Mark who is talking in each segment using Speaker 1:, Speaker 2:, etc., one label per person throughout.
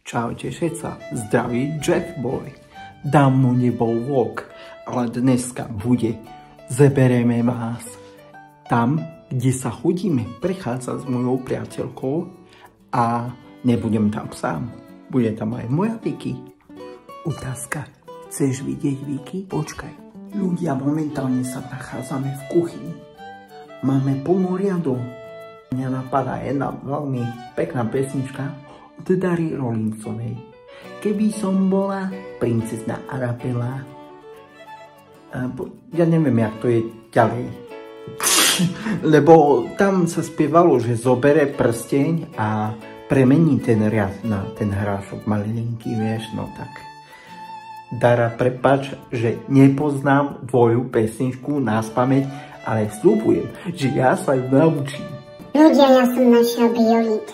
Speaker 1: Čaute všetci, zdraví Jackboy. Dávno nebol vlog, ale dneska bude. Zeberieme vás tam, kde sa chodíme prechádzať s mojou priateľkou a nebudem tam sám. Bude tam aj moja Vicky. Otázka, chceš vidieť Vicky? Počkaj. Ľudia, momentálne sa nachádzame v kuchyni. Máme plnú riadu. Mňa napadá jedna veľmi pekná pesnička od Dary Rollinsonej. Keby som bola princezna Arabela. Ja neviem, jak to je ďalej. Lebo tam sa spievalo, že zobere prsteň a premení ten riad na ten hrášok malilinky, vieš, no tak. Dara, prepáč, že nepoznám tvoju pesničku naspamäť, ale sľubujem, že ja sa ju naučím.
Speaker 2: Ľudia, ja som našiel biolit.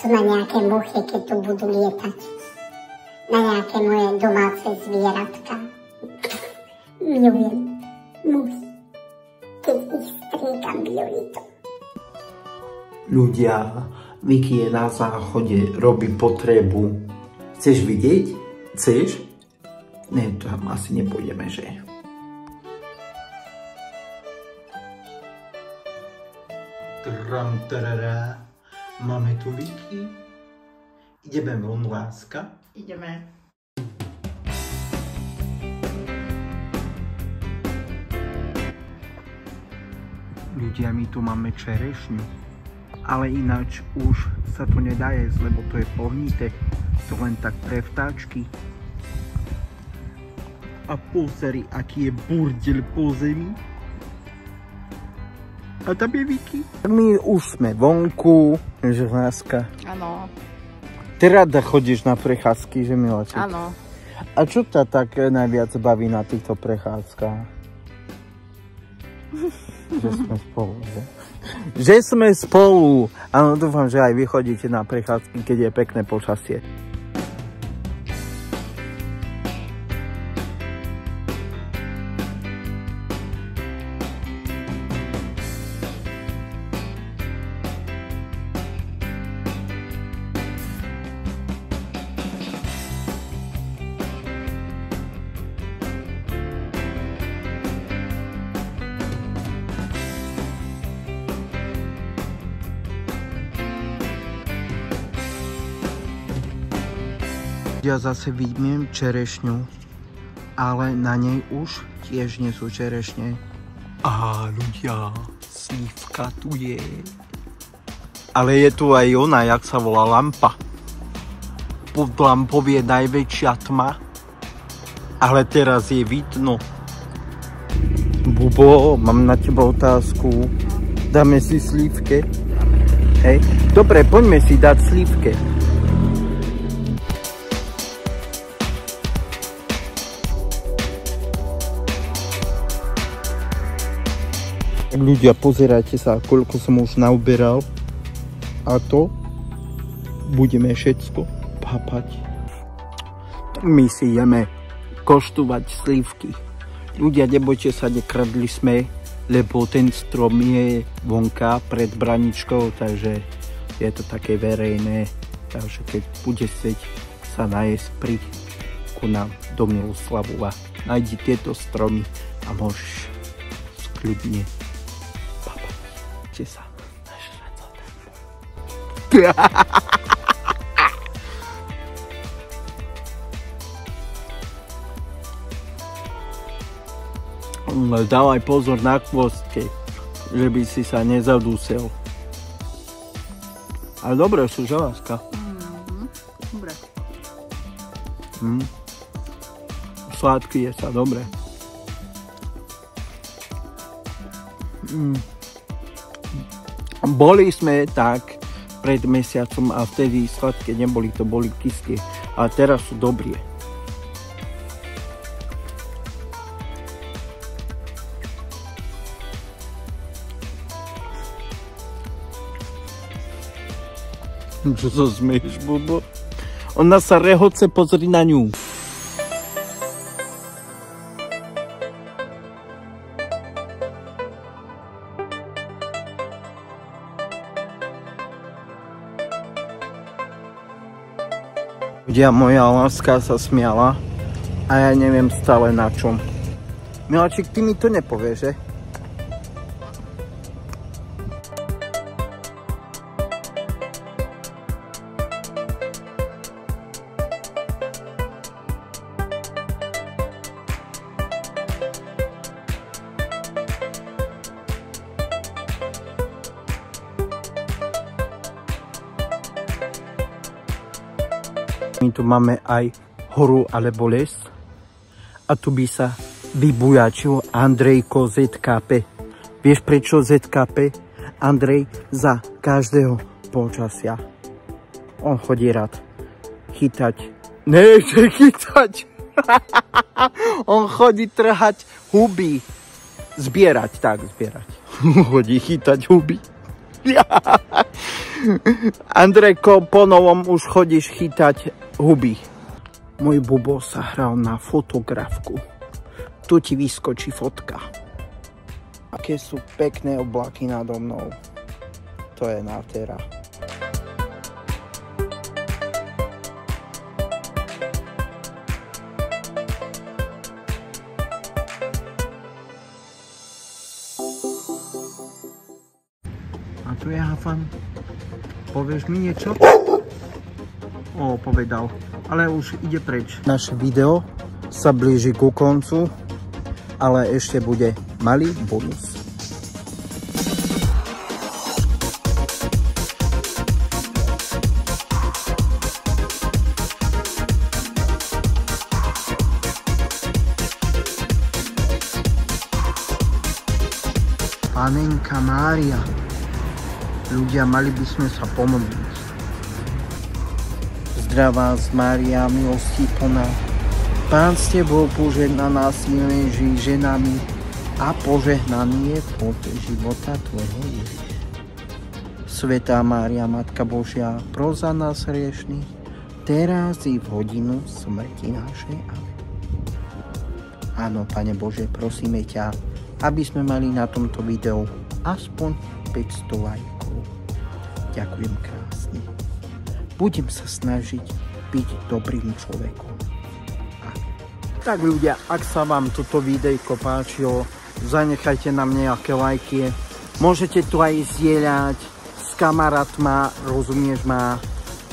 Speaker 2: To na nejaké muchy, keď tu budú lietať. Na nejaké moje domáce zvieratka. Milujem muchy, keď ich striekam biolitom.
Speaker 1: Ľudia, Vicky je na záchode, robí potrebu. Chceš vidieť? Chceš? Ne, tam asi nepôjdeme, že? Tram, tarará. Máme tu Vicky. Ideme von, láska?
Speaker 3: Ideme.
Speaker 1: Ľudia, my tu máme čerešňu. Ale ináč už sa to nedá jesť, lebo to je pohnité. To len tak pre vtáčky. A pozri, aký je burdel po zemi. A tam je Vicky. My už sme vonku, že láska.
Speaker 3: Áno.
Speaker 1: Ty rada chodíš na prechádzky, že miláček?
Speaker 3: Áno.
Speaker 1: A čo ťa tak najviac baví na týchto prechádzkach? Že sme spolu, že? Že sme spolu! Áno, dúfam, že aj vy chodíte na prechádzky, keď je pekné počasie. Ja zase vidím čerešňu, ale na nej už tiež nie sú čerešne. Á, ľudia, slívka tu je. Ale je tu aj ona, jak sa volá, lampa. Pod lampou je najväčšia tma, ale teraz je vidno. Bubo, mám na teba otázku. Dáme si slívke? Hej, dobre, poďme si dať slívke. Ľudia, pozerajte sa, koľko som už nauberal. A to budeme všetko pápať. My si ideme koštovať slívky. Ľudia, nebojte sa, nekradli sme, lebo ten strom je vonka pred braničkou, takže je to také verejné. Takže keď bude chcieť sa najesť, príď ku nám do Miloslavu a nájdi tieto stromy a môžeš skľudne sa nažrať za ten dávaj pozor na chvostke, že by si sa nezadúsel. Ale dobre sú, že láska?
Speaker 3: Dobre.
Speaker 1: Sladký je sa, dobre. Boli sme tak pred mesiacom a vtedy sladké neboli, to boli kyslé. A teraz sú dobré. Čo sa smeješ, Bobo? Ona sa rehoce, pozri na ňu. kde moja láska sa smiala a ja neviem stále na čom. Miláčik, ty mi to nepovieš, že? My tu máme aj horu alebo les a tu by sa vybujačil Andrejko ZKP. Vieš prečo ZKP? Andrej za každého počasia. On chodí rád chytať. Nechce chytať. On chodí trhať huby. Zbierať. Chodí chytať huby. Andrejko, po novom už chodíš chytať huby. Môj bubo sa hral na fotografku. Tu ti vyskočí fotka. Aké sú pekné oblaky nado mnou. To je nádhera. A tu je Hafan. Povieš mi niečo? O, povedal. Ale už ide preč. Naše video sa blíži ku koncu, ale ešte bude malý bonus. Panenka Mária. Ľudia, mali by sme sa pomodliť. Zdravá z Mária, milosti plná. Pán s tebou, požehnaná si medzi ženami a požehnaný je plod života tvojho Ježiš. Svätá Mária, Matka Božia, pros za nás hriešnych, teraz i v hodinu smrti našej. Amen. Áno, Pane Bože, prosíme ťa, aby sme mali na tomto videu aspoň 500 lajkov. Ďakujem krásne. Budem sa snažiť byť dobrým človekom. Tak ľudia, ak sa vám toto videjko páčilo, zanechajte nám nejaké lajky. Môžete tu aj zdieľať s kamarátma, rozumieš ma.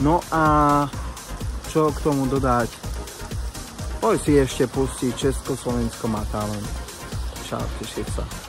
Speaker 1: No a čo k tomu dodať? Poď si ešte pustiť Československo má talent. Čau, teším sa.